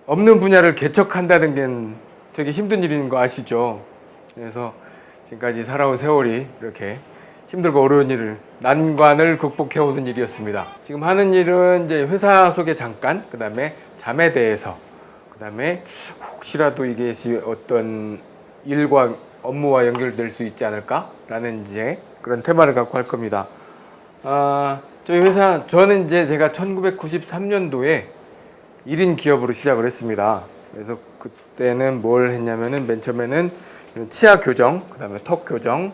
없는 분야를 개척한다는 게 되게 힘든 일인 거 아시죠? 그래서 지금까지 살아온 세월이 이렇게 힘들고 어려운 일을, 난관을 극복해오는 일이었습니다. 지금 하는 일은 이제 회사 소개 잠깐, 그 다음에 잠에 대해서, 그 다음에 혹시라도 이게 어떤 일과 업무와 연결될 수 있지 않을까라는 이제 그런 테마를 갖고 할 겁니다. 저희 회사, 저는 이제 제가 1993년도에 1인 기업으로 시작을 했습니다. 그래서 그때는 뭘 했냐면은 맨 처음에는 치아 교정, 그 다음에 턱 교정,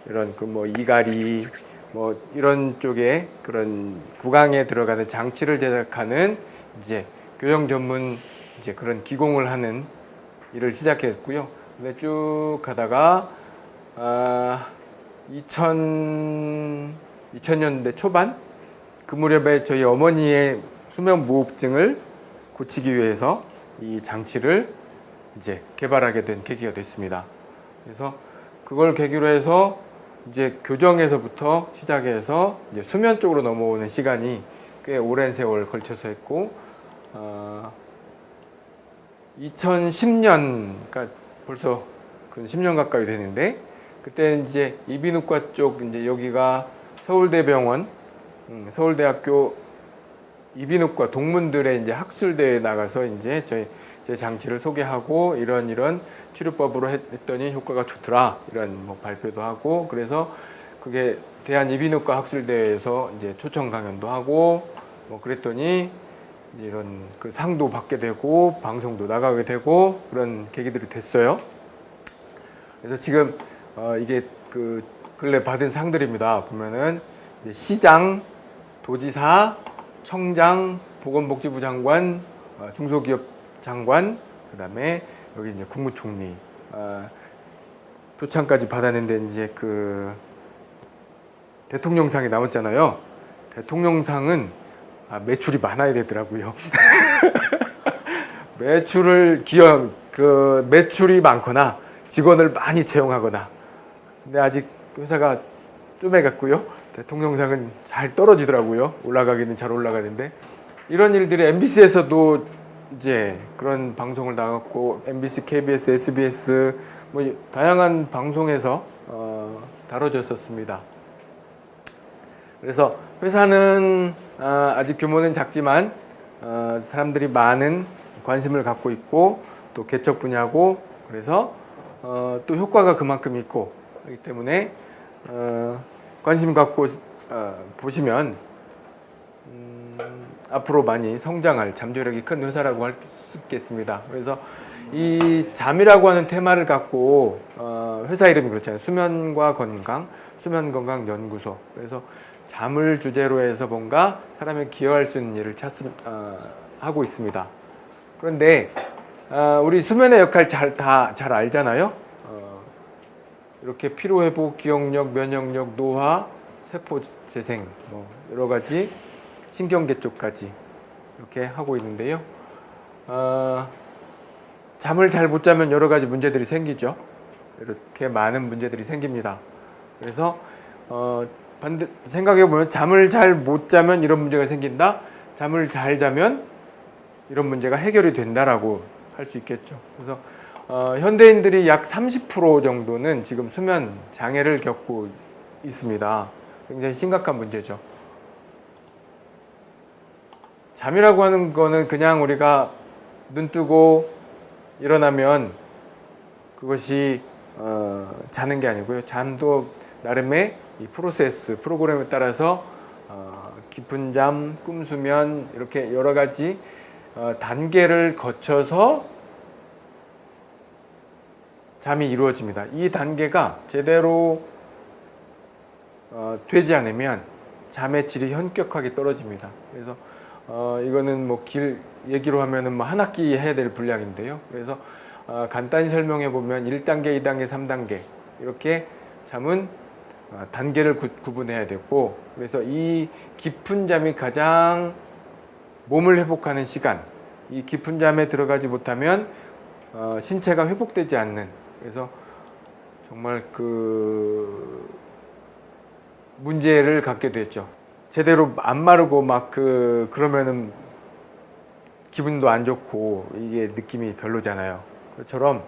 이런 그 뭐 이갈이 뭐 이런 쪽에 그런 구강에 들어가는 장치를 제작하는 이제 교정 전문 이제 그런 기공을 하는 일을 시작했고요. 근데 쭉 가다가 2000년대 초반 그 무렵에 저희 어머니의 수면 무호흡증을 고치기 위해서 이 장치를 이제 개발하게 된 계기가 됐습니다. 그래서 그걸 계기로 해서 이제 교정에서부터 시작해서 이제 수면 쪽으로 넘어오는 시간이 꽤 오랜 세월 걸쳐서 했고, 2010년, 그러니까 벌써 그 10년 가까이 되는데, 그때는 이제 이비인후과 쪽, 이제 여기가 서울대병원, 서울대학교 이비인후과 동문들의 이제 학술대회에 나가서 이제 제 장치를 소개하고 이런 치료법으로 했더니 효과가 좋더라, 이런 뭐 발표도 하고, 그래서 그게 대한 이비인후과 학술대회에서 이제 초청 강연도 하고 뭐 그랬더니 이런 그 상도 받게 되고 방송도 나가게 되고 그런 계기들이 됐어요. 그래서 지금 이게 그 근래 받은 상들입니다. 보면은 이제 시장, 도지사, 청장, 보건복지부 장관, 중소기업 장관, 그 다음에 여기 이제 국무총리 표창까지 받았는데 이제 그 대통령상이 남았잖아요. 대통령상은 매출이 많아야 되더라고요. 매출이 많거나 직원을 많이 채용하거나. 근데 아직 회사가 쪼매갔고요. 대통령상은 잘 떨어지더라고요. 올라가기는 잘 올라가는데 이런 일들이 MBC에서도 이제 그런 방송을 나갔고 MBC, KBS, SBS 뭐 다양한 방송에서 다뤄졌었습니다. 그래서 회사는 아직 규모는 작지만 사람들이 많은 관심을 갖고 있고 또 개척 분야고 그래서 또 효과가 그만큼 있고 그렇기 때문에 관심 갖고 보시면 앞으로 많이 성장할 잠재력이 큰 회사라고 할 수 있겠습니다. 그래서 이 잠이라고 하는 테마를 갖고 회사 이름이 그렇잖아요. 수면과 건강, 수면건강 연구소. 그래서 잠을 주제로 해서 뭔가 사람이 기여할 수 있는 일을 하고 있습니다. 그런데 우리 수면의 역할 잘 알잖아요. 이렇게 피로회복, 기억력, 면역력, 노화, 세포 재생, 뭐 여러 가지 신경계 쪽까지 이렇게 하고 있는데요. 잠을 잘 못 자면 여러 가지 문제들이 생기죠. 이렇게 많은 문제들이 생깁니다. 그래서 생각해 보면 잠을 잘 못 자면 이런 문제가 생긴다. 잠을 잘 자면 이런 문제가 해결이 된다라고 할 수 있겠죠. 그래서 현대인들이 약 30% 정도는 지금 수면 장애를 겪고 있습니다. 굉장히 심각한 문제죠. 잠이라고 하는 거는 그냥 우리가 눈 뜨고 일어나면 그것이 자는 게 아니고요. 잠도 나름의 이 프로그램에 따라서 깊은 잠, 꿈수면 이렇게 여러 가지 단계를 거쳐서 잠이 이루어집니다. 이 단계가 제대로 되지 않으면 잠의 질이 현격하게 떨어집니다. 그래서 이거는 뭐 얘기로 하면은 뭐 한 학기 해야 될 분량인데요. 그래서 간단히 설명해 보면 1단계, 2단계, 3단계 이렇게 잠은 단계를 구분해야 되고 그래서 이 깊은 잠이 가장 몸을 회복하는 시간, 이 깊은 잠에 들어가지 못하면 신체가 회복되지 않는 그래서 정말 그 문제를 갖게 됐죠. 제대로 안 마르고 막 그러면은 기분도 안 좋고 이게 느낌이 별로잖아요. 그처럼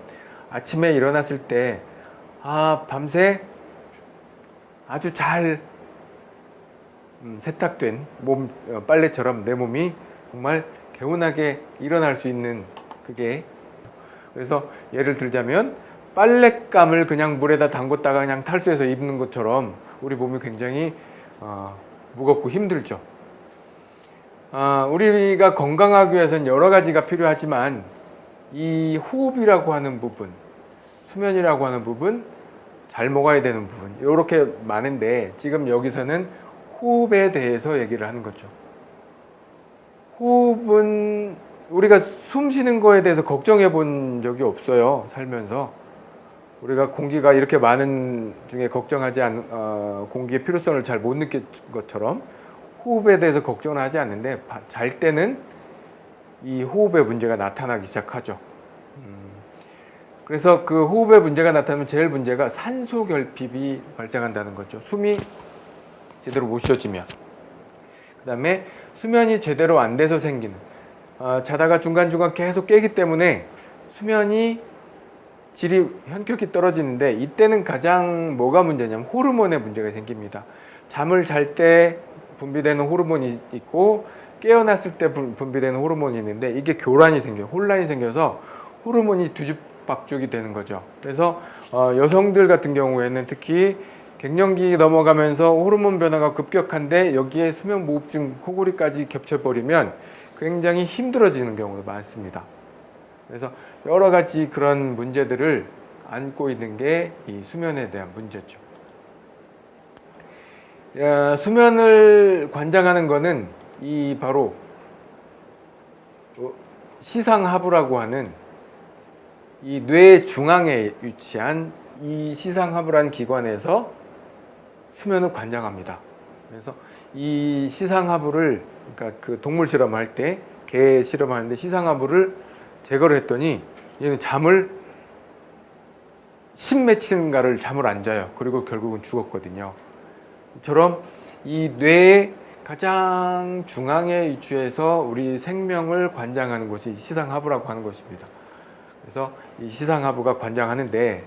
아침에 일어났을 때 밤새 아주 잘 세탁된 빨래처럼 내 몸이 정말 개운하게 일어날 수 있는 그게, 그래서 예를 들자면 빨랫감을 그냥 물에다 담궜다가 그냥 탈수해서 입는 것처럼 우리 몸이 굉장히 무겁고 힘들죠. 우리가 건강하기 위해서는 여러 가지가 필요하지만 이 호흡이라고 하는 부분, 수면이라고 하는 부분, 잘 먹어야 되는 부분, 이렇게 많은데 지금 여기서는 호흡에 대해서 얘기를 하는 거죠. 호흡은 우리가 숨 쉬는 거에 대해서 걱정해 본 적이 없어요. 살면서 우리가 공기가 이렇게 많은 중에 걱정하지 않은 공기의 필요성을 잘 못 느낀 것처럼 호흡에 대해서 걱정을 하지 않는데 잘 때는 이 호흡의 문제가 나타나기 시작하죠. 그래서 그 호흡의 문제가 나타나면 제일 문제가 산소 결핍이 발생한다는 거죠. 숨이 제대로 못 쉬어지면. 그 다음에 수면이 제대로 안 돼서 생기는, 자다가 중간중간 계속 깨기 때문에 수면이 질이 현격히 떨어지는데, 이때는 가장 뭐가 문제냐면 호르몬의 문제가 생깁니다. 잠을 잘 때 분비되는 호르몬이 있고 깨어났을 때 분비되는 호르몬이 있는데 이게 교란이 생겨요. 혼란이 생겨서 호르몬이 뒤죽박죽이 되는 거죠. 그래서 여성들 같은 경우에는 특히 갱년기 넘어가면서 호르몬 변화가 급격한데 여기에 수면무호흡증, 코골이까지 겹쳐버리면 굉장히 힘들어지는 경우도 많습니다. 그래서 여러 가지 그런 문제들을 안고 있는 게 이 수면에 대한 문제죠. 수면을 관장하는 거는 이 바로 시상하부라고 하는 이 뇌 중앙에 위치한 이 시상하부라는 기관에서 수면을 관장합니다. 그래서 이 시상하부를, 그러니까 그 동물 실험할 때, 개 실험하는데 시상하부를 제거를 했더니 얘는 잠을 10며칠인가를 잠을 안 자요. 그리고 결국은 죽었거든요. 이처럼 이 뇌의 가장 중앙에 위치해서 우리 생명을 관장하는 곳이 시상하부라고 하는 것입니다. 그래서 이 시상하부가 관장하는데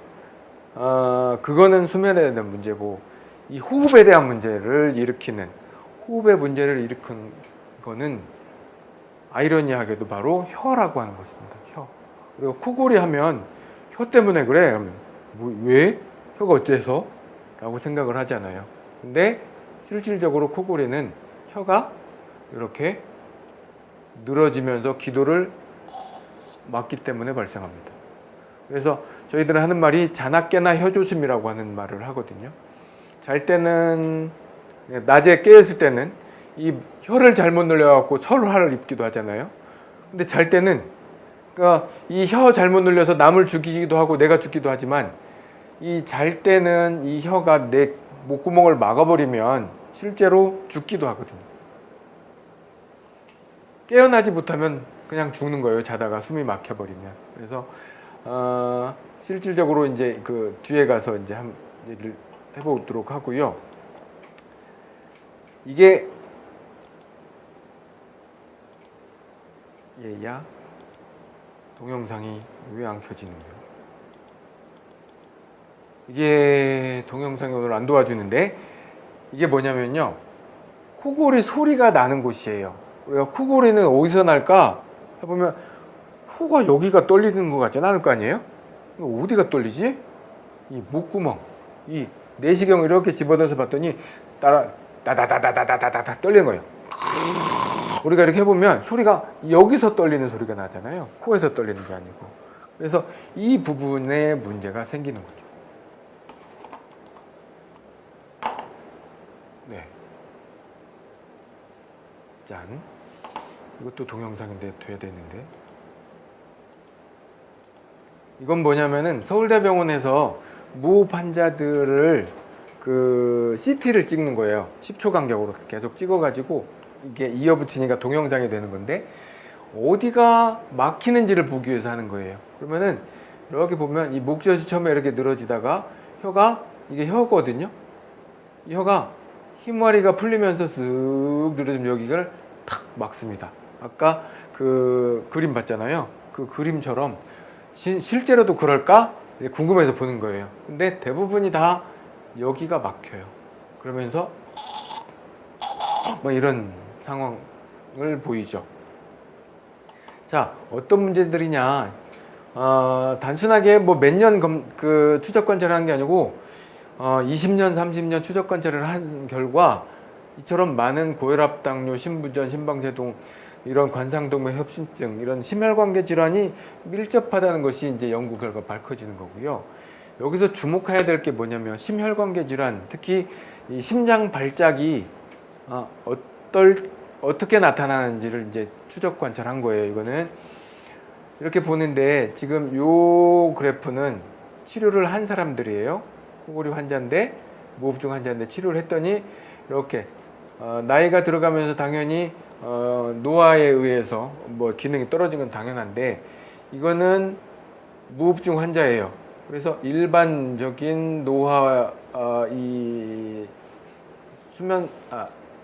그거는 수면에 대한 문제고, 이 호흡에 대한 문제를 일으키는, 호흡의 문제를 일으키는 거는 아이러니하게도 바로 혀라고 하는 것입니다. 혀. 그리고 코골이 하면 혀 때문에 그래? 그러면 왜? 혀가 어째서? 라고 생각을 하잖아요. 근데 실질적으로 코골이는 혀가 이렇게 늘어지면서 기도를 막기 때문에 발생합니다. 그래서 저희들은 하는 말이 자나 깨나 혀조심이라고 하는 말을 하거든요. 잘 때는, 낮에 깨었을 때는 이 혀를 잘못 늘려갖고 설화를 입기도 하잖아요. 근데 잘 때는, 그러니까 이 혀 잘못 늘려서 남을 죽이기도 하고 내가 죽기도 하지만, 이 잘 때는 이 혀가 내 목구멍을 막아버리면 실제로 죽기도 하거든요. 깨어나지 못하면 그냥 죽는 거예요. 자다가 숨이 막혀버리면. 그래서 실질적으로 이제 그 뒤에 가서 이제 한 얘기를 해보도록 하고요. 이게 얘야 동영상이 왜 안 켜지는 거예요? 이게 동영상이 오늘 안 도와주는데, 이게 뭐냐면요, 코골이 소리가 나는 곳이에요. 우리가 코골이는 어디서 날까 해보면 코가 여기가 떨리는 것 같지 않을 거 아니에요? 어디가 떨리지? 이 목구멍, 이 내시경을 이렇게 집어넣어서 봤더니 따다다다다다다다 떨리는 거예요. 우리가 이렇게 해보면 소리가 여기서 떨리는 소리가 나잖아요. 코에서 떨리는 게 아니고. 그래서 이 부분에 문제가 생기는 거죠. 네. 짠. 이것도 동영상인데 돼야 되는데. 이건 뭐냐면은 서울대병원에서 무호흡 환자들을 그 CT를 찍는 거예요. 10초 간격으로 계속 찍어가지고 이게 이어붙이니까 동영상이 되는 건데, 어디가 막히는지를 보기 위해서 하는 거예요. 그러면은 이렇게 보면 이 목젖이 처음에 이렇게 늘어지다가 혀가, 이게 혀거든요. 이 혀가 힘마리가 풀리면서 쓱 늘어지면 여기를 탁 막습니다. 아까 그 그 그림 봤잖아요. 그 그림처럼 실제로도 그럴까? 궁금해서 보는 거예요. 근데 대부분이 다 여기가 막혀요. 그러면서 뭐 이런 상황을 보이죠. 자, 어떤 문제들이냐? 단순하게 뭐 몇 년 그 추적 관찰을 한 게 아니고 20년, 30년 추적 관찰을 한 결과 이처럼 많은 고혈압, 당뇨, 심부전, 심방제동 이런 관상동맥 협심증 이런 심혈관계 질환이 밀접하다는 것이 이제 연구 결과 밝혀지는 거고요. 여기서 주목해야 될 게 뭐냐면 심혈관계 질환, 특히 이 심장 발작이 어떻게 나타나는지를 이제 추적 관찰한 거예요. 이거는 이렇게 보는데 지금 요 그래프는 치료를 한 사람들이에요. 코골이 환자인데 무호흡증 환자인데 치료를 했더니 이렇게 나이가 들어가면서 당연히 노화에 의해서 뭐 기능이 떨어진 건 당연한데 이거는 무호흡증 환자예요. 그래서 일반적인 노화 이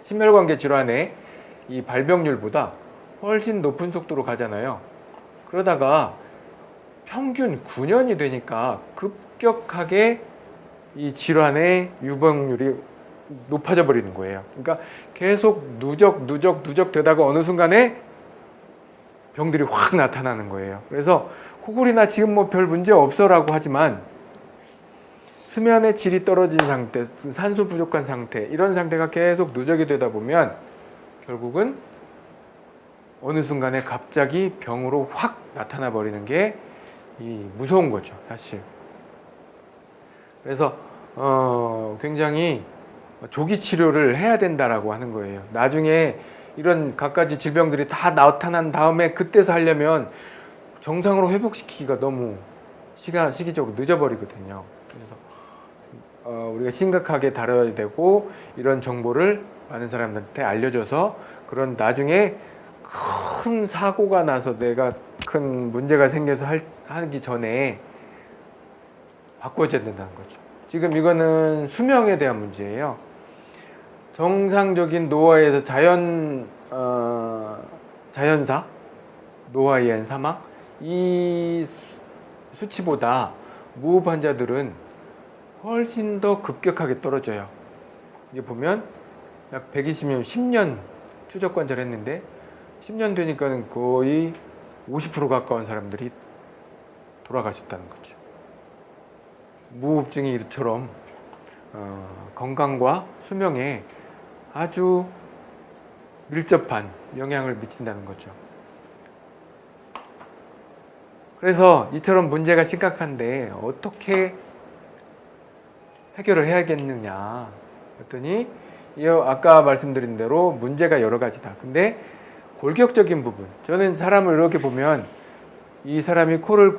심혈관계 질환의 이 발병률보다 훨씬 높은 속도로 가잖아요. 그러다가 평균 9년이 되니까 급격하게 이 질환의 유병률이 높아져 버리는 거예요. 그러니까 계속 누적 되다가 어느 순간에 병들이 확 나타나는 거예요. 그래서 코골이나 지금 뭐 별 문제 없어라고 하지만 수면의 질이 떨어진 상태, 산소 부족한 상태 이런 상태가 계속 누적이 되다 보면 결국은 어느 순간에 갑자기 병으로 확 나타나 버리는 게 이 무서운 거죠, 사실. 그래서 굉장히 조기 치료를 해야 된다라고 하는 거예요. 나중에 이런 갖가지 질병들이 다 나타난 다음에 그때서 하려면 정상으로 회복시키기가 너무 시기적으로 늦어버리거든요. 그래서 우리가 심각하게 다뤄야 되고 이런 정보를 많은 사람들한테 알려줘서 그런 나중에 큰 사고가 나서 내가 큰 문제가 생겨서 하기 전에 바꿔줘야 된다는 거죠. 지금 이거는 수명에 대한 문제예요. 정상적인 노화에서 자연사, 노화에 의한 사망 이 수치보다 무호흡 환자들은 훨씬 더 급격하게 떨어져요. 이게 보면 약 120년, 10년 추적 관찰했는데 10년 되니까는 거의 50% 가까운 사람들이 돌아가셨다는 거죠. 무호흡증이 이처럼 건강과 수명에 아주 밀접한 영향을 미친다는 거죠. 그래서 이처럼 문제가 심각한데 어떻게 해결을 해야겠느냐 했더니 아까 말씀드린 대로 문제가 여러 가지다. 근데 골격적인 부분, 저는 사람을 이렇게 보면 이 사람이 코를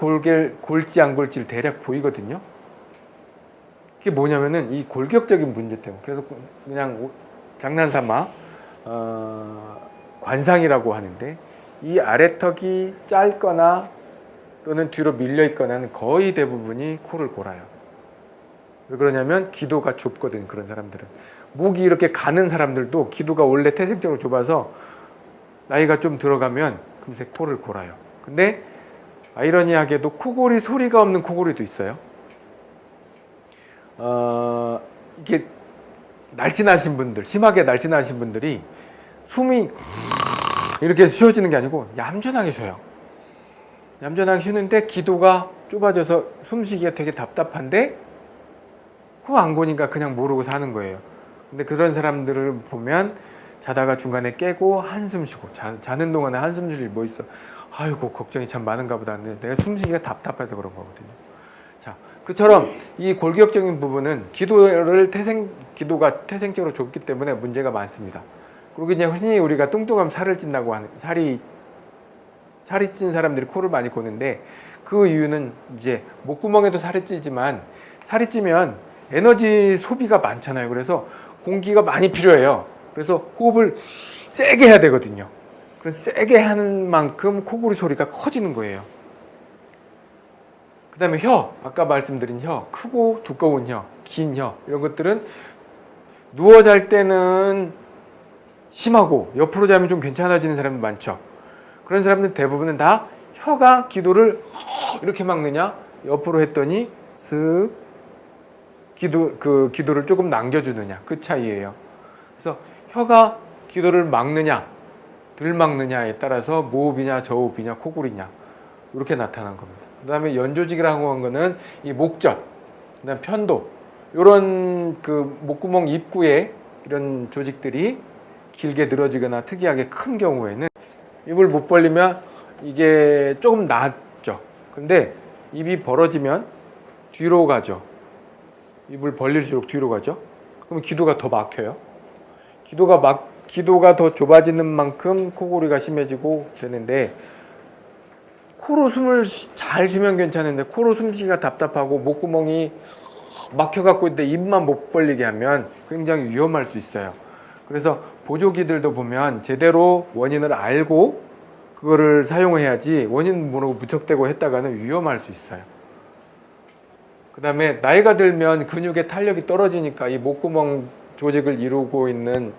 골지 안 골지를 대략 보이거든요. 그게 뭐냐면은 이 골격적인 문제 때문에. 그래서 그냥 장난삼아 관상이라고 하는데 이 아래턱이 짧거나 또는 뒤로 밀려 있거나는 거의 대부분이 코를 골아요. 왜 그러냐면 기도가 좁거든, 그런 사람들은. 목이 이렇게 가는 사람들도 기도가 원래 태생적으로 좁아서 나이가 좀 들어가면 금세 코를 골아요. 근데 아이러니하게도 코골이 소리가 없는 코골이도 있어요. 이게 날씬하신 분들, 심하게 날씬하신 분들이 숨이 이렇게 쉬어지는 게 아니고 얌전하게 쉬어요. 얌전하게 쉬는데 기도가 좁아져서 숨쉬기가 되게 답답한데 코 안 고니까 그냥 모르고 사는 거예요. 근데 그런 사람들을 보면 자다가 중간에 깨고 한숨 쉬고 자는 동안에 한숨 쉴 일 뭐 있어? 아이고 걱정이 참 많은가 보다. 근데 내가 숨쉬기가 답답해서 그런 거거든요. 자, 그처럼 이 골격적인 부분은 기도가 태생적으로 좁기 때문에 문제가 많습니다. 그리고 이제 흔히 우리가 뚱뚱하면 살을 찐다고 하는 살이 찐 사람들이 코를 많이 고는데 그 이유는 이제 목구멍에도 살이 찌지만 살이 찌면 에너지 소비가 많잖아요. 그래서 공기가 많이 필요해요. 그래서 호흡을 세게 해야 되거든요. 그럼 세게 하는 만큼 코골이 소리가 커지는 거예요. 그 다음에 혀, 아까 말씀드린 혀, 크고 두꺼운 혀, 긴 혀 이런 것들은 누워 잘 때는 심하고 옆으로 자면 좀 괜찮아지는 사람도 많죠. 그런 사람들 대부분은 다 혀가 기도를 이렇게 막느냐 옆으로 했더니 슥 기도를 조금 남겨주느냐 그 차이예요. 그래서 혀가 기도를 막느냐 덜 막느냐에 따라서 모흡이냐 저흡이냐 코골이냐 이렇게 나타난 겁니다. 그 다음에 연조직이라고 한 거는 이 목젖, 그다음 편도 이런 그 목구멍 입구에 이런 조직들이 길게 늘어지거나 특이하게 큰 경우에는 입을 못 벌리면 이게 조금 낫죠. 근데 입이 벌어지면 뒤로 가죠. 입을 벌릴수록 뒤로 가죠. 그럼 기도가 더 막혀요. 기도가 더 좁아지는 만큼 코골이가 심해지고 되는데 코로 숨을 잘 쉬면 괜찮은데 코로 숨쉬기가 답답하고 목구멍이 막혀갖고 있는데 입만 못 벌리게 하면 굉장히 위험할 수 있어요. 그래서 보조기들도 보면 제대로 원인을 알고 그거를 사용해야지 원인 모르고 무턱대고 했다가는 위험할 수 있어요. 그 다음에 나이가 들면 근육의 탄력이 떨어지니까 이 목구멍 조직을 이루고 있는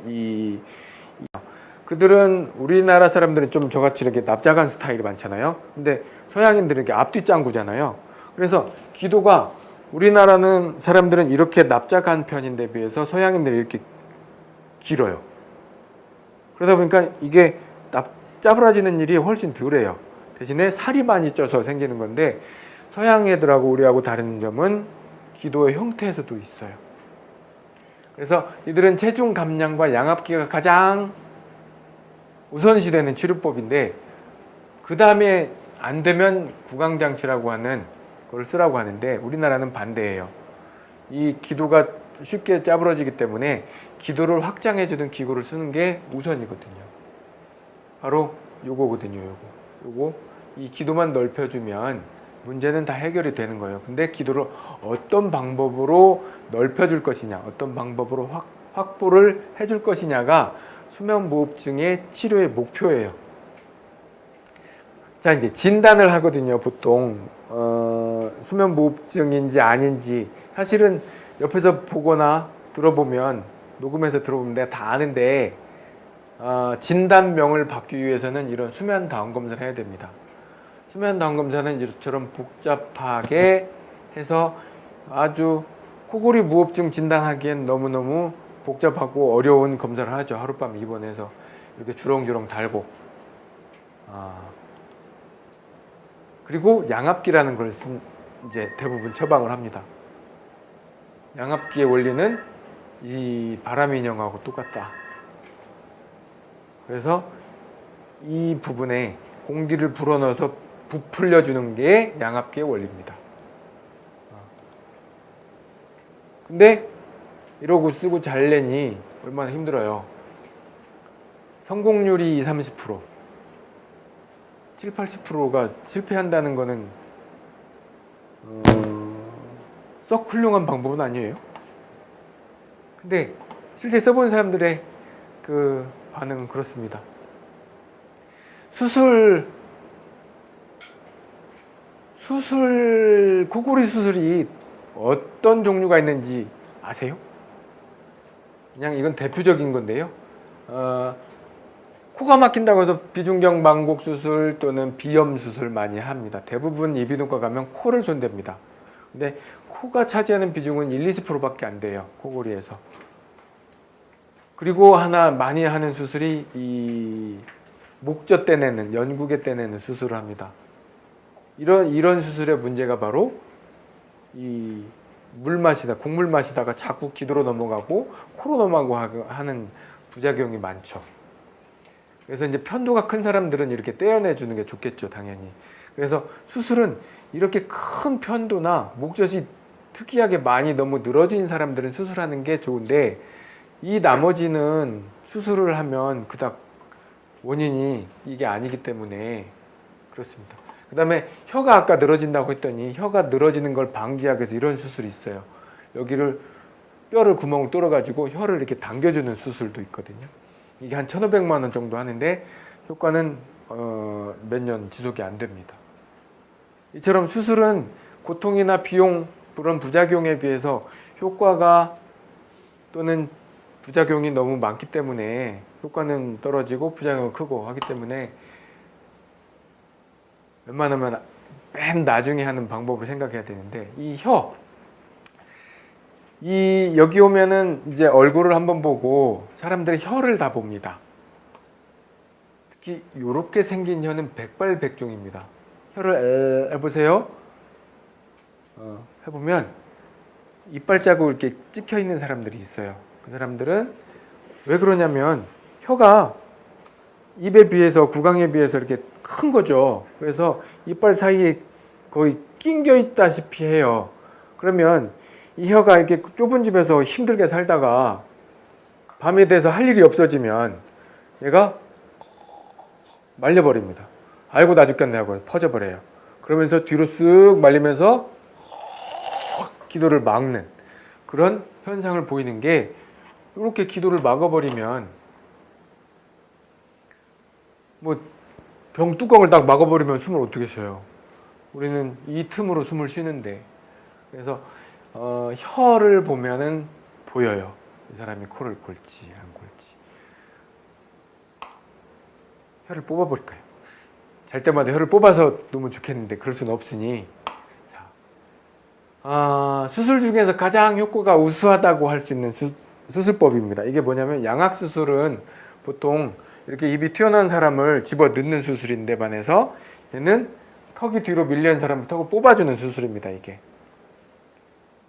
그들은 우리나라 사람들은 좀 저같이 이렇게 납작한 스타일이 많잖아요. 근데 서양인들은 이렇게 앞뒤 짱구잖아요. 그래서 기도가 우리나라는 사람들은 이렇게 납작한 편인데 비해서 서양인들이 이렇게 길어요. 그러다 보니까 이게 짜부라지는 일이 훨씬 덜해요. 대신에 살이 많이 쪄서 생기는 건데 서양 애들하고 우리하고 다른 점은 기도의 형태에서도 있어요. 그래서 이들은 체중 감량과 양압기가 가장 우선시되는 치료법인데 그 다음에 안 되면 구강장치라고 하는 그걸 쓰라고 하는데 우리나라는 반대예요. 이 기도가 쉽게 짜부러지기 때문에 기도를 확장해주는 기구를 쓰는 게 우선이거든요. 바로 요거거든요. 요거 이 기도만 넓혀주면 문제는 다 해결이 되는 거예요. 근데 기도를 어떤 방법으로 넓혀줄 것이냐, 어떤 방법으로 확보를 해줄 것이냐가 수면무호흡증의 치료의 목표예요. 자, 이제 진단을 하거든요. 보통 수면무호흡증인지 아닌지 사실은 옆에서 보거나 들어보면 녹음해서 들어보면 내가 다 아는데 진단명을 받기 위해서는 이런 수면 다운 검사를 해야 됩니다. 수면 다운 검사는 이처럼 복잡하게 해서 아주 코골이 무호흡증 진단하기엔 너무너무 복잡하고 어려운 검사를 하죠. 하룻밤 입원해서 이렇게 주렁주렁 달고 그리고 양압기라는 걸 이제 대부분 처방을 합니다. 양압기의 원리는 이 바람 인형하고 똑같다. 그래서 이 부분에 공기를 불어넣어서 부풀려 주는 게 양압기의 원리입니다. 근데 이러고 쓰고 잘래니 얼마나 힘들어요. 성공률이 20, 30%, 7, 80%가 실패한다는 거는 썩 훌륭한 방법은 아니에요. 근데 실제 써본 사람들의 그 반응은 그렇습니다. 코골이 수술이 어떤 종류가 있는지 아세요? 그냥 이건 대표적인 건데요. 코가 막힌다고 해서 비중경 망곡 수술 또는 비염 수술 많이 합니다. 대부분 이비인후과 가면 코를 손댑니다. 근데 코가 차지하는 비중은 1, 20%밖에 안 돼요. 코골이에서. 그리고 하나 많이 하는 수술이 이 목젖 떼내는, 연구개 떼내는 수술을 합니다. 이런 수술의 문제가 바로 이 물 마시다, 국물 마시다가 자꾸 기도로 넘어가고 코로 넘어가고 하는 부작용이 많죠. 그래서 이제 편도가 큰 사람들은 이렇게 떼어내 주는 게 좋겠죠, 당연히. 그래서 수술은 이렇게 큰 편도나 목젖이 특이하게 많이 너무 늘어진 사람들은 수술하는 게 좋은데 이 나머지는 수술을 하면 그닥 원인이 이게 아니기 때문에 그렇습니다. 그 다음에 혀가 아까 늘어진다고 했더니 혀가 늘어지는 걸 방지하기 위해서 이런 수술이 있어요. 여기를 뼈를 구멍을 뚫어가지고 혀를 이렇게 당겨주는 수술도 있거든요. 이게 한 1,500만 원 정도 하는데 효과는 몇 년 지속이 안 됩니다. 이처럼 수술은 고통이나 비용 그런 부작용에 비해서 효과가 또는 부작용이 너무 많기 때문에 효과는 떨어지고 부작용은 크고 하기 때문에 웬만하면 맨 나중에 하는 방법으로 생각해야 되는데 여기 오면은 이제 얼굴을 한번 보고 사람들의 혀를 다 봅니다. 특히 이렇게 생긴 혀는 백발백중입니다. 혀를 해보세요. 해보면 이빨 자국 이렇게 찍혀 있는 사람들이 있어요. 그 사람들은 왜 그러냐면 혀가 입에 비해서 구강에 비해서 이렇게 큰 거죠. 그래서 이빨 사이에 거의 낑겨 있다시피 해요. 그러면 이 혀가 이렇게 좁은 집에서 힘들게 살다가 밤에 돼서 할 일이 없어지면 얘가 말려버립니다. 아이고 나 죽겠네 하고 퍼져버려요. 그러면서 뒤로 쓱 말리면서 기도를 막는 그런 현상을 보이는 게 이렇게 기도를 막아버리면 뭐 병 뚜껑을 딱 막아버리면 숨을 어떻게 쉬어요? 우리는 이 틈으로 숨을 쉬는데 그래서 혀를 보면은 보여요. 이 사람이 코를 골지 안 골지. 혀를 뽑아버릴까요? 잘 때마다 혀를 뽑아서 놓으면 좋겠는데 그럴 수는 없으니 수술 중에서 가장 효과가 우수하다고 할 수 있는 수술법입니다. 이게 뭐냐면 양악수술은 보통 이렇게 입이 튀어나온 사람을 집어 넣는 수술인데 반해서 얘는 턱이 뒤로 밀린 사람 턱을 뽑아주는 수술입니다. 이게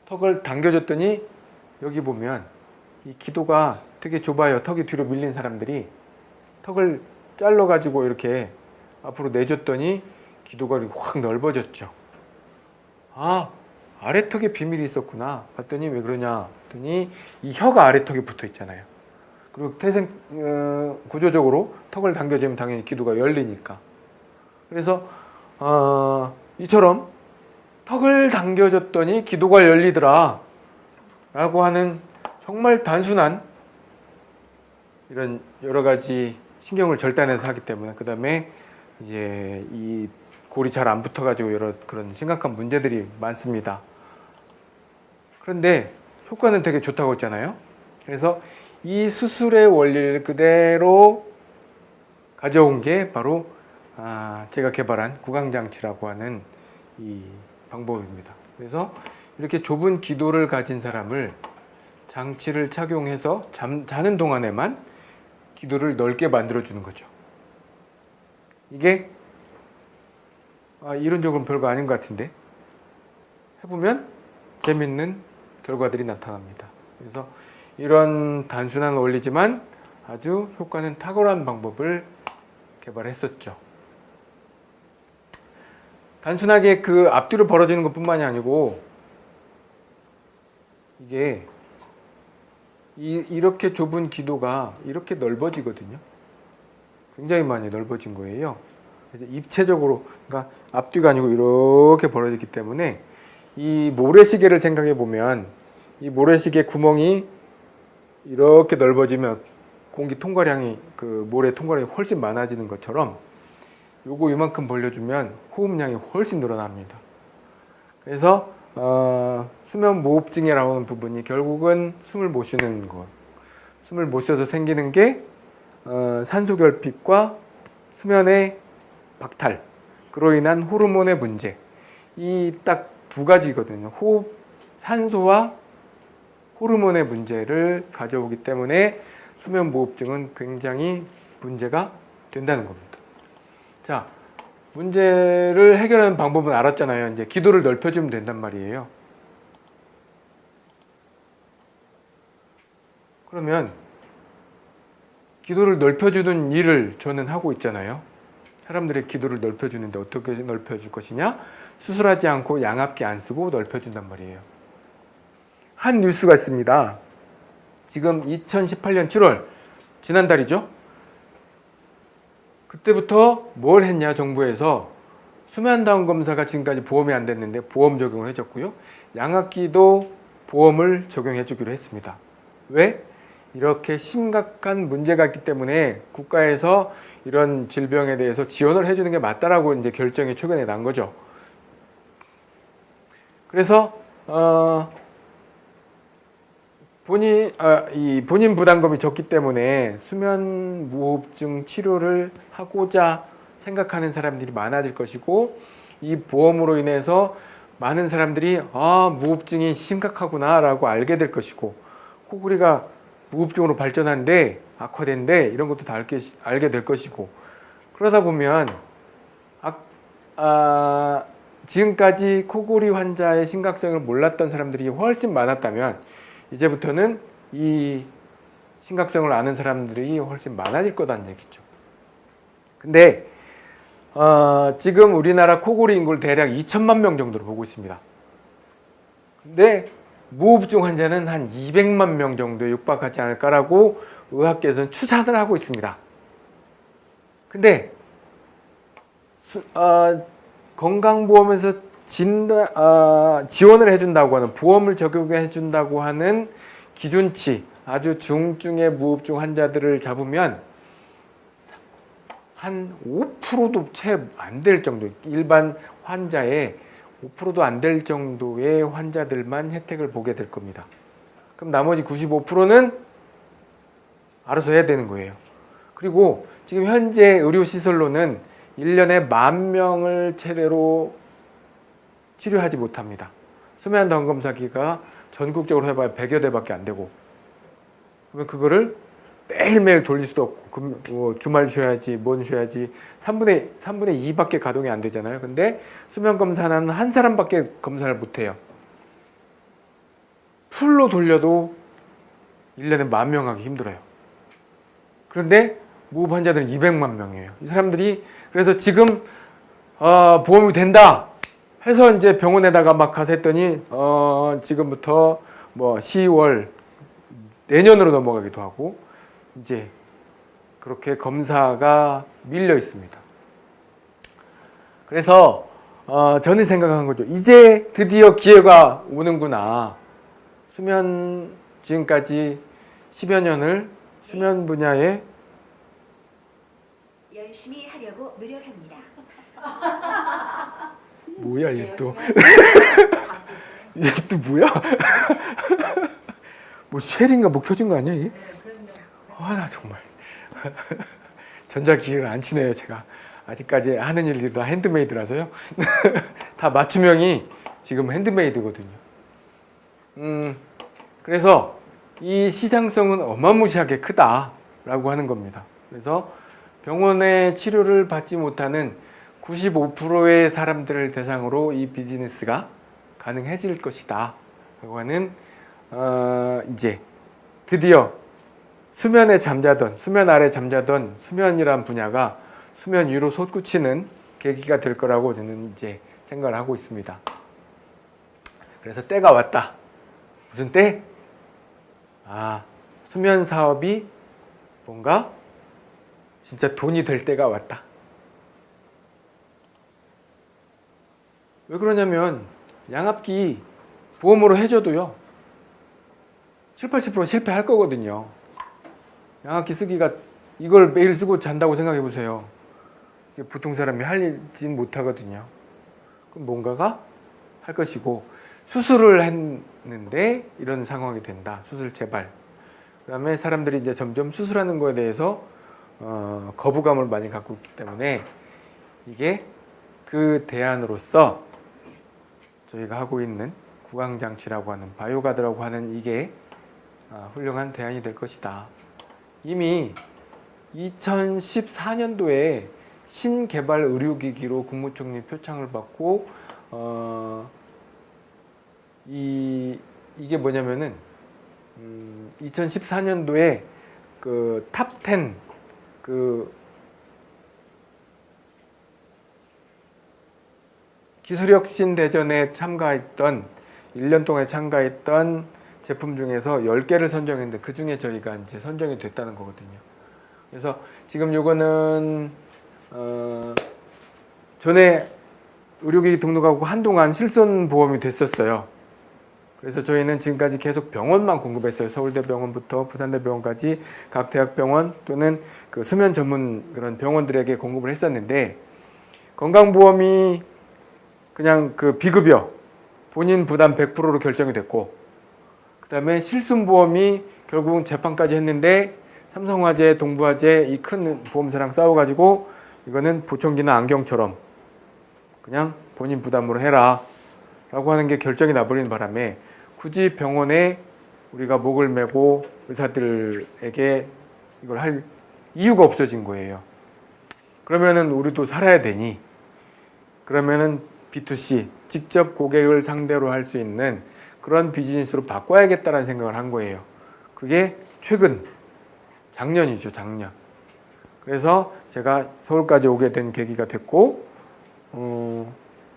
턱을 당겨줬더니 여기 보면 이 기도가 되게 좁아요. 턱이 뒤로 밀린 사람들이 턱을 잘라가지고 이렇게 앞으로 내줬더니 기도가 확 넓어졌죠. 아래턱에 비밀이 있었구나. 봤더니 왜 그러냐 했더니 이 혀가 아래턱에 붙어 있잖아요. 그리고 태생 구조적으로 턱을 당겨주면 당연히 기도가 열리니까. 그래서 이처럼 턱을 당겨줬더니 기도가 열리더라 라고 하는 정말 단순한 이런 여러 가지 신경을 절단해서 하기 때문에 그 다음에 이제 이 골이 잘 안 붙어가지고 여러 그런 심각한 문제들이 많습니다. 그런데 효과는 되게 좋다고 했잖아요. 그래서 이 수술의 원리를 그대로 가져온 게 바로 제가 개발한 구강장치라고 하는 이 방법입니다. 그래서 이렇게 좁은 기도를 가진 사람을 장치를 착용해서 자는 동안에만 기도를 넓게 만들어주는 거죠. 이게 이론적으로는 별거 아닌 것 같은데 해보면 재밌는 결과들이 나타납니다. 그래서 이런 단순한 원리지만 아주 효과는 탁월한 방법을 개발했었죠. 단순하게 그 앞뒤로 벌어지는 것뿐만이 아니고 이게 이렇게 좁은 기도가 이렇게 넓어지거든요. 굉장히 많이 넓어진 거예요. 그래서 입체적으로 그러니까 앞뒤가 아니고 이렇게 벌어지기 때문에 이 모래시계를 생각해 보면 이 모래시계 구멍이 이렇게 넓어지면 공기 통과량이 그 모래 통과량이 훨씬 많아지는 것처럼 요거 이만큼 벌려주면 호흡량이 훨씬 늘어납니다. 그래서 수면 무호흡증이라고 하는 부분이 결국은 숨을 못 쉬는 것, 숨을 못 쉬어서 생기는 게 산소 결핍과 수면의 박탈, 그로 인한 호르몬의 문제, 이 딱 두 가지거든요. 산소와 호르몬의 문제를 가져오기 때문에 수면 무호흡증은 굉장히 문제가 된다는 겁니다. 자, 문제를 해결하는 방법은 알았잖아요. 이제 기도를 넓혀주면 된단 말이에요. 그러면 기도를 넓혀주는 일을 저는 하고 있잖아요. 사람들의 기도를 넓혀주는데 어떻게 넓혀줄 것이냐? 수술하지 않고 양압기 안 쓰고 넓혀준단 말이에요. 한 뉴스가 있습니다. 지금 2018년 7월, 지난달이죠? 그때부터 뭘 했냐, 정부에서 수면다운 검사가 지금까지 보험이 안 됐는데 보험 적용을 해줬고요. 양압기도 보험을 적용해 주기로 했습니다. 왜? 이렇게 심각한 문제가 있기 때문에 국가에서 이런 질병에 대해서 지원을 해주는 게 맞다라고 이제 결정이 최근에 난 거죠. 그래서 본인 부담금이 적기 때문에 수면 무호흡증 치료를 하고자 생각하는 사람들이 많아질 것이고, 이 보험으로 인해서 많은 사람들이 무흡증이 심각하구나 라고 알게 될 것이고, 코골이가 무흡증으로 발전한데 악화된데 이런 것도 다 알게 될 것이고, 그러다 보면 지금까지 코골이 환자의 심각성을 몰랐던 사람들이 훨씬 많았다면 이제부터는 이 심각성을 아는 사람들이 훨씬 많아질 거다는 얘기죠. 근데 지금 우리나라 코골이 인구를 대략 2천만 명 정도로 보고 있습니다. 근데 무흡증 환자는 한 200만 명 정도에 육박하지 않을까라고 의학계에서는 추산을 하고 있습니다. 근데 건강보험에서 지원을 해준다고 하는, 보험을 적용해준다고 하는 기준치, 아주 중증의 무흡증 환자들을 잡으면 한 5%도 채 안 될 정도, 일반 환자의 5%도 안 될 정도의 환자들만 혜택을 보게 될 겁니다. 그럼 나머지 95%는 알아서 해야 되는 거예요. 그리고 지금 현재 의료시설로는 1년에 10,000명을 최대로 치료하지 못합니다. 수면 다운 검사기가 전국적으로 해봐야 100여 대밖에 안 되고, 그러면 그거를 매일매일 돌릴 수도 없고, 주말 쉬어야지, 뭔 쉬어야지, 3분의 2밖에 가동이 안 되잖아요. 근데 수면 검사는 한 사람밖에 검사를 못 해요. 풀로 돌려도 1년에 10,000명 하기 힘들어요. 그런데 무흡 환자들은 200만 명이에요. 이 사람들이 그래서 지금 보험이 된다 해서 이제 병원에다가 막 가서 했더니 지금부터 뭐 10월 내년으로 넘어가기도 하고, 이제 그렇게 검사가 밀려 있습니다. 그래서 저는 생각한 거죠. 이제 드디어 기회가 오는구나. 지금까지 10여 년을 수면 분야에 열심히 하려고 노력합니다. 뭐야 얘 또. 얘 또 뭐야? 뭐 쉘인가 뭐 켜진 거 아니야 이게? 나 정말 전자기기를 안 치네요. 제가 아직까지 하는 일들이 다 핸드메이드라서요. 다 맞춤형이 지금 핸드메이드거든요. 그래서 이 시장성은 어마무시하게 크다라고 하는 겁니다. 그래서 병원의 치료를 받지 못하는 95%의 사람들을 대상으로 이 비즈니스가 가능해질 것이다 라고 하는 이제 드디어 수면 아래 잠자던 수면이란 분야가 수면 위로 솟구치는 계기가 될 거라고 저는 이제 생각을 하고 있습니다. 그래서 때가 왔다. 무슨 때? 수면 사업이 뭔가 진짜 돈이 될 때가 왔다. 왜 그러냐면 양압기 보험으로 해줘도요 70-80% 실패할 거거든요. 양압기 쓰기가, 이걸 매일 쓰고 잔다고 생각해 보세요. 보통 사람이 하진 못하거든요. 그럼 뭔가가 할 것이고, 수술을 했는데 이런 상황이 된다. 수술 재발. 그 다음에 사람들이 이제 점점 수술하는 거에 대해서 거부감을 많이 갖고 있기 때문에 이게 그 대안으로서 저희가 하고 있는 구강장치라고 하는, 바이오가드라고 하는 이게 훌륭한 대안이 될 것이다. 이미 2014년도에 신개발 의료기기로 국무총리 표창을 받고 이게 뭐냐면은 2014년도에 그 탑10 그 기술혁신 대전에 참가했던 1년 동안 참가했던 제품 중에서 10개를 선정했는데 그 중에 저희가 이제 선정이 됐다는 거거든요. 그래서 지금 요거는 전에 의료기기 등록하고 한동안 실손보험이 됐었어요. 그래서 저희는 지금까지 계속 병원만 공급했어요. 서울대병원부터 부산대병원까지 각 대학병원 또는 그 수면 전문 그런 병원들에게 공급을 했었는데, 건강보험이 그냥 그 비급여 본인 부담 100%로 결정이 됐고, 그 다음에 실손보험이 결국은 재판까지 했는데 삼성화재, 동부화재 이 큰 보험사랑 싸워가지고 이거는 보청기나 안경처럼 그냥 본인 부담으로 해라 라고 하는 게 결정이 나버리는 바람에 굳이 병원에 우리가 목을 메고 의사들에게 이걸 할 이유가 없어진 거예요. 그러면은 우리도 살아야 되니, 그러면은 B2C, 직접 고객을 상대로 할 수 있는 그런 비즈니스로 바꿔야겠다라는 생각을 한 거예요. 그게 최근, 작년이죠, 작년. 그래서 제가 서울까지 오게 된 계기가 됐고,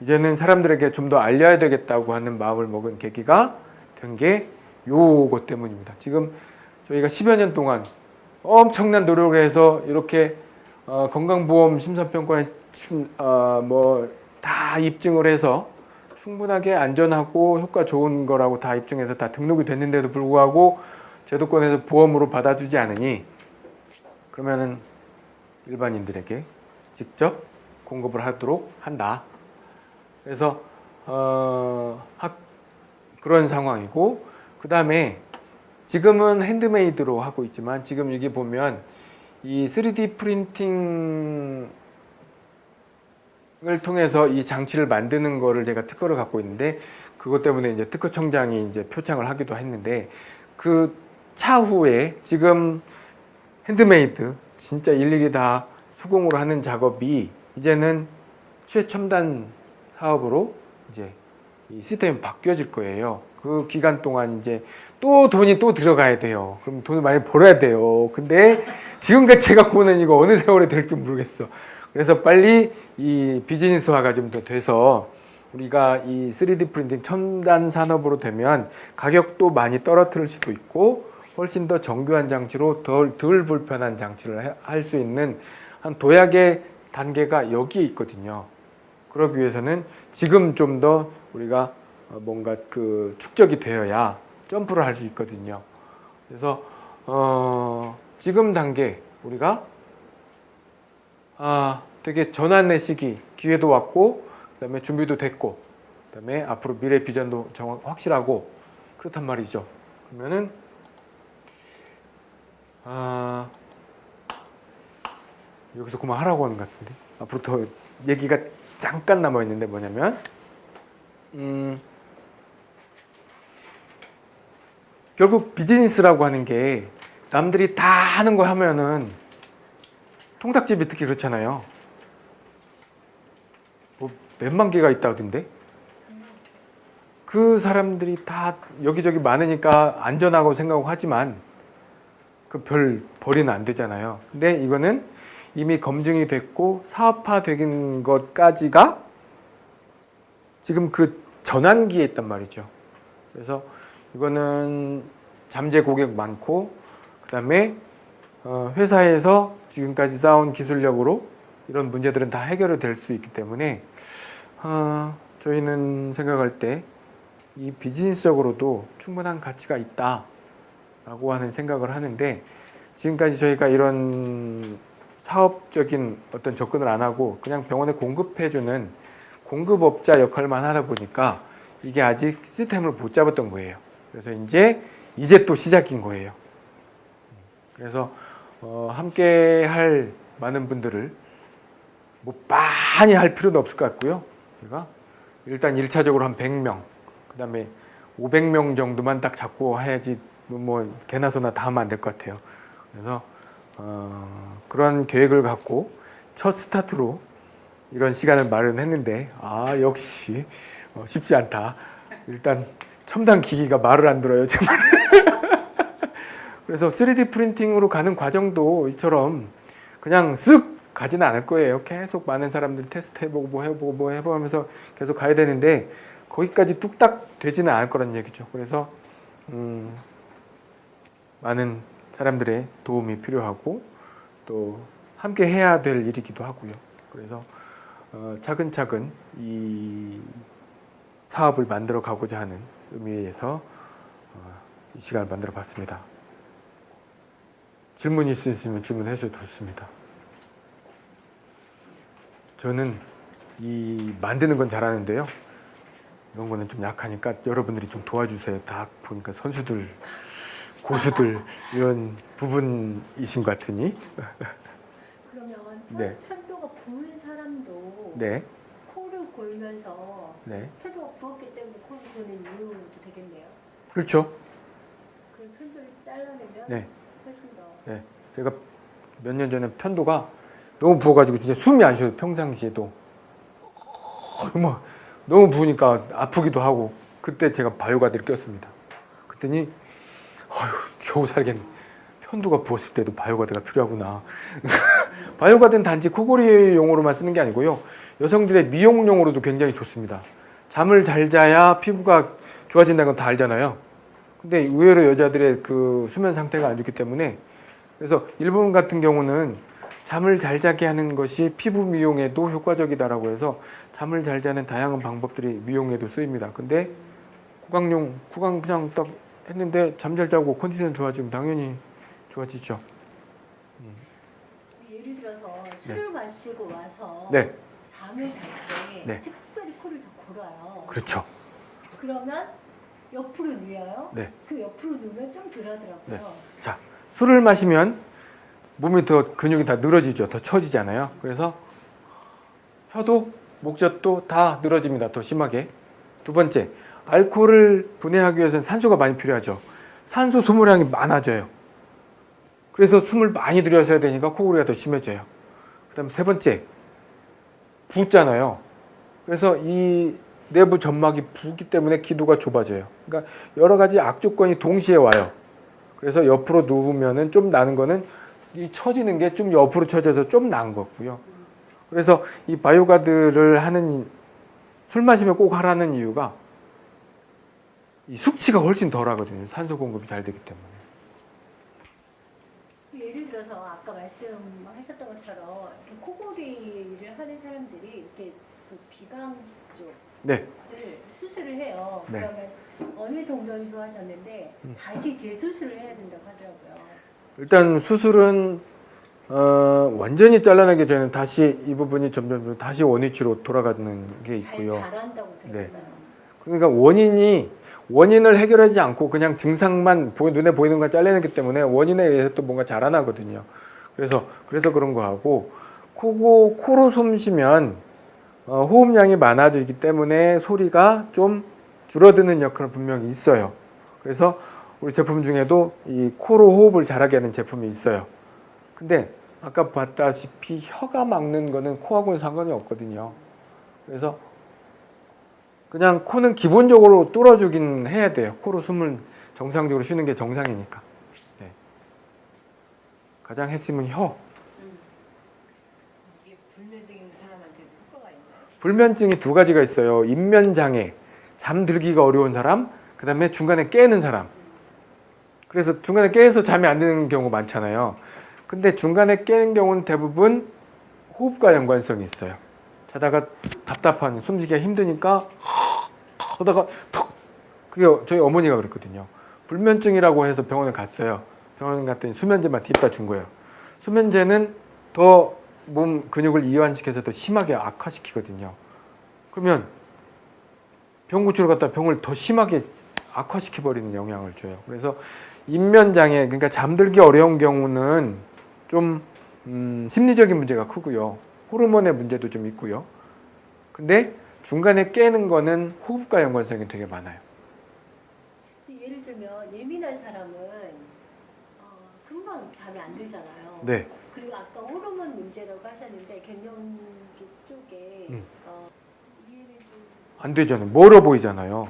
이제는 사람들에게 좀 더 알려야 되겠다고 하는 마음을 먹은 계기가 된 게 요것 때문입니다. 지금 저희가 10여 년 동안 엄청난 노력을 해서 이렇게 건강보험 심사평가에 뭐 다 입증을 해서 충분하게 안전하고 효과 좋은 거라고 다 입증해서 다 등록이 됐는데도 불구하고 제도권에서 보험으로 받아주지 않으니, 그러면은 일반인들에게 직접 공급을 하도록 한다. 그래서 그런 상황이고, 그 다음에 지금은 핸드메이드로 하고 있지만 지금 여기 보면 이 3D 프린팅을 통해서 이 장치를 만드는 거를 제가 특허를 갖고 있는데, 그것 때문에 이제 특허청장이 이제 표창을 하기도 했는데, 그 차후에 지금 핸드메이드 진짜 일일이 다 수공으로 하는 작업이 이제는 최첨단 사업으로 이제 이 시스템이 바뀌어질 거예요. 그 기간 동안 이제 또 돈이 또 들어가야 돼요. 그럼 돈을 많이 벌어야 돼요. 근데 지금까지 제가 보는 이거 어느 세월에 될지 모르겠어. 그래서 빨리 이 비즈니스화가 좀 더 돼서 우리가 이 3D 프린팅 첨단 산업으로 되면 가격도 많이 떨어뜨릴 수도 있고, 훨씬 더 정교한 장치로 덜 불편한 장치를 할 수 있는 한 도약의 단계가 여기에 있거든요. 그러기 위해서는 지금 좀 더 우리가 뭔가 그 축적이 되어야 점프를 할 수 있거든요. 그래서 지금 단계 우리가 되게 전환의 시기, 기회도 왔고, 그다음에 준비도 됐고, 그다음에 앞으로 미래 비전도 확실하고 그렇단 말이죠. 그러면은 여기서 그만하라고 하는 것 같은데, 앞으로 더 얘기가 잠깐 남아 있는데 뭐냐면 결국 비즈니스라고 하는 게 남들이 다 하는 거 하면은, 통닭집이 특히 그렇잖아요. 뭐 몇만 개가 있다던데, 그 사람들이 다 여기저기 많으니까 안전하고 생각하고 하지만 그 별 벌이는 안 되잖아요. 근데 이거는 이미 검증이 됐고 사업화된 것까지가 지금 그 전환기에 있단 말이죠. 그래서 이거는 잠재 고객 많고, 그 다음에 회사에서 지금까지 쌓아온 기술력으로 이런 문제들은 다 해결이 될 수 있기 때문에 저희는 생각할 때 이 비즈니스적으로도 충분한 가치가 있다라고 하는 생각을 하는데, 지금까지 저희가 이런 사업적인 어떤 접근을 안 하고 그냥 병원에 공급해주는 공급업자 역할만 하다 보니까 이게 아직 시스템을 못 잡았던 거예요. 그래서 이제 또 시작인 거예요. 그래서 함께 할 많은 분들을 뭐 많이 할 필요도 없을 것 같고요. 제가 일단 1차적으로 한 100명, 그 다음에 500명 정도만 딱 잡고 해야지 뭐 개나 소나 다 하면 안 될 것 같아요. 그래서 그런 계획을 갖고 첫 스타트로 이런 시간을 마련했는데, 역시 쉽지 않다. 일단 첨단 기기가 말을 안 들어요, 정말. 그래서 3D 프린팅으로 가는 과정도 이처럼 그냥 쓱 가지는 않을 거예요. 계속 많은 사람들 테스트 해보고 뭐 해보고 뭐 해보고 하면서 계속 가야 되는데, 거기까지 뚝딱 되지는 않을 거란 얘기죠. 그래서 많은 사람들의 도움이 필요하고 또 함께 해야 될 일이기도 하고요. 그래서 차근차근 이 사업을 만들어 가고자 하는 의미에서 이 시간을 만들어 봤습니다. 질문이 있으시면 질문해 주셔도 좋습니다. 저는 이 만드는 건 잘하는데요, 이런 거는 좀 약하니까 여러분들이 좀 도와주세요. 다 보니까 선수들, 고수들 이런 부분이신 것 같으니. 그러면 네. 편도가 부은 사람도 네. 코를 골면서 네. 편도가 부었기 때문에 코를 고는 이유도 되겠네요. 그렇죠. 그 편도를 잘라내면 네. 훨씬 더. 네. 제가 몇 년 전에 편도가 너무 부어가지고 진짜 숨이 안 쉬어요. 평상시에도. 뭐 너무 부으니까 아프기도 하고 그때 제가 바이오가드를 꼈습니다. 그랬더니 겨우 살겠네. 편도가 부었을 때도 바이오가드가 필요하구나. 바이오가드는 단지 코골이용으로만 쓰는 게 아니고요. 여성들의 미용용으로도 굉장히 좋습니다. 잠을 잘 자야 피부가 좋아진다는 건 다 알잖아요. 근데 의외로 여자들의 그 수면 상태가 안 좋기 때문에 그래서 일본 같은 경우는 잠을 잘 자게 하는 것이 피부 미용에도 효과적이다라고 해서 잠을 잘 자는 다양한 방법들이 미용에도 쓰입니다. 근데 구강 그냥 딱 했는데 잠 잘 자고 컨디션 좋아지면 당연히 좋아지죠. 예를 들어서 술을 마시고 와서 네. 잠을 잘 때 네. 특별히 코를 더 골아요. 그렇죠. 그러면 옆으로 누워요. 네. 그 옆으로 누우면 좀 덜하더라고요. 네. 자, 술을 마시면 몸이 더 근육이 다 늘어지죠. 더 처지잖아요. 그래서 혀도 목젖도 다 늘어집니다. 더 심하게. 두 번째, 알코올을 분해하기 위해서는 산소가 많이 필요하죠. 산소 소모량이 많아져요. 그래서 숨을 많이 들여서야 되니까 코골이가 더 심해져요. 그 다음에 세 번째, 붓잖아요. 그래서 이 내부 점막이 붓기 때문에 기도가 좁아져요. 그러니까 여러 가지 악조건이 동시에 와요. 그래서 옆으로 누우면은 좀 나는 거는 이 처지는 게 좀 옆으로 처져서 좀 나은 거고요. 그래서 이 바이오가드를 하는 술 마시면 꼭 하라는 이유가 이 숙취가 훨씬 덜 하거든요. 산소 공급이 잘 되기 때문에. 예를 들어서 아까 말씀하셨던 것처럼 이렇게 코골이를 하는 사람들이 이렇게 그 비강 쪽을 네. 수술을 해요. 네. 그러면 어느 정도는 좋아졌는데 다시 재수술을 해야 된다고 하더라고요. 일단 수술은 완전히 잘라내기 전에 다시 이 부분이 점점 다시 원위치로 돌아가는 게 있고요. 잘 자란다고 들었어요. 그러니까 원인을 해결하지 않고 그냥 증상만 눈에 보이는 걸 잘라내기 때문에 원인에 의해서 또 뭔가 자라나거든요. 그래서 그런 거 하고 코로 숨 쉬면 호흡량이 많아지기 때문에 소리가 좀 줄어드는 역할은 분명히 있어요. 그래서 우리 제품 중에도 이 코로 호흡을 잘하게 하는 제품이 있어요. 근데 아까 봤다시피 혀가 막는 거는 코하고는 상관이 없거든요. 그래서 그냥 코는 기본적으로 뚫어주긴 해야 돼요. 코로 숨을 정상적으로 쉬는 게 정상이니까. 네. 가장 핵심은 혀. 이게 불면증 있는 사람한테 효과가 있나요? 불면증이 두 가지가 있어요. 입면장애, 잠들기가 어려운 사람, 그 다음에 중간에 깨는 사람. 그래서 중간에 깨서 잠이 안 드는 경우가 많잖아요. 근데 중간에 깨는 경우는 대부분 호흡과 연관성이 있어요. 자다가 답답한, 숨쉬기가 힘드니까 하다가 턱! 그게 저희 어머니가 그랬거든요. 불면증이라고 해서 병원에 갔어요. 병원에 갔더니 수면제만 딥다 준 거예요. 수면제는 더 몸 근육을 이완시켜서 더 심하게 악화시키거든요. 그러면 병 고치러 갔다 병을 더 심하게 악화시켜버리는 영향을 줘요. 그래서 입면장애, 그러니까 잠들기 어려운 경우는 좀 심리적인 문제가 크고요. 호르몬의 문제도 좀 있고요. 근데 중간에 깨는 거는 호흡과 연관성이 되게 많아요. 예를 들면 예민한 사람은 금방 잠이 안 들잖아요. 네. 그리고 아까 호르몬 문제라고 하셨는데 갱년기 쪽에 이해는 좀 안 되잖아요. 멀어 보이잖아요.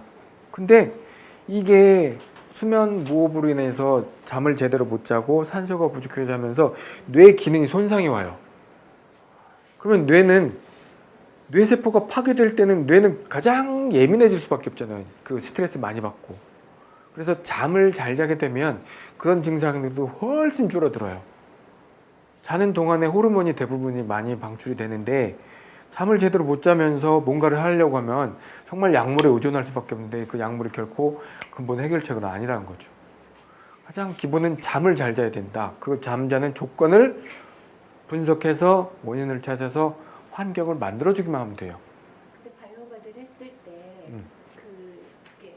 근데 이게 수면 무호흡으로 인해서 잠을 제대로 못 자고 산소가 부족해지면서 뇌 기능이 손상이 와요. 그러면 뇌세포가 파괴될 때는 뇌는 가장 예민해질 수밖에 없잖아요. 그 스트레스 많이 받고. 그래서 잠을 잘 자게 되면 그런 증상들도 훨씬 줄어들어요. 자는 동안에 호르몬이 대부분이 많이 방출이 되는데 잠을 제대로 못 자면서 뭔가를 하려고 하면 정말 약물에 의존할 수밖에 없는데 그 약물이 결코 근본 해결책은 아니라는 거죠. 가장 기본은 잠을 잘 자야 된다. 그 잠자는 조건을 분석해서 원인을 찾아서 환경을 만들어주기만 하면 돼요. 근데 바이오가드를 했을 때 그게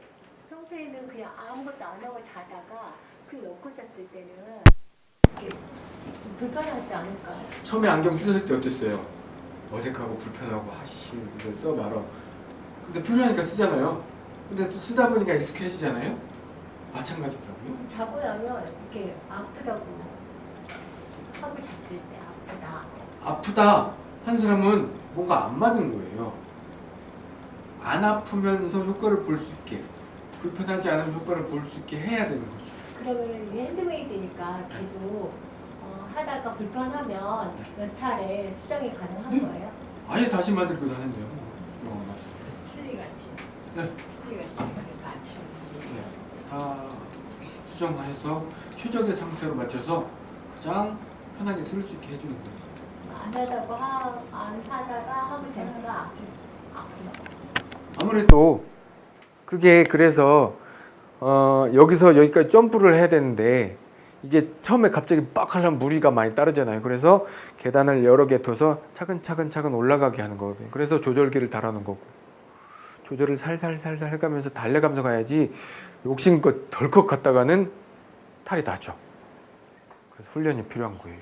평소에는 그냥 아무것도 안 하고 자다가 그 넣고 잤을 때는 이게 좀 불편하지 않을까요? 처음에 안경 쓰실 때 어땠어요? 어색하고 불편하고 아씨 이걸 써 말어. 근데 필요하니까 쓰잖아요. 근데 또 쓰다 보니까 익숙해지잖아요. 마찬가지더라고요. 자고 나면 이렇게 아프다고 하고 잤을 때 아프다. 아프다 한 사람은 뭔가 안 맞는 거예요. 안 아프면서 효과를 볼 수 있게, 불편하지 않은 효과를 볼 수 있게 해야 되는 거죠. 그러면 이게 핸드메이드니까 계속 하다가 불편하면 몇 차례 수정이 가능한 네. 거예요? 아예 다시 만들기도 하는데요. 맞아요. 틀리같이. 네. 틀리같이 맞춤. 네. 다 수정해서 최적의 상태로 맞춰서 가장 편하게 쓸 수 있게 해주는 거예요. 안 하다가 하고 자니까 아프다. 아무래도 그게 그래서 여기서 여기까지 점프를 해야 되는데 이게 처음에 갑자기 빡 하려면 무리가 많이 따르잖아요. 그래서 계단을 여러 개 둬서 차근차근 올라가게 하는 거거든요. 그래서 조절기를 달아놓은 거고 조절을 살살 해가면서 달래가면서 가야지 욕심껏 덜컥 갔다가는 탈이 나죠. 그래서 훈련이 필요한 거예요.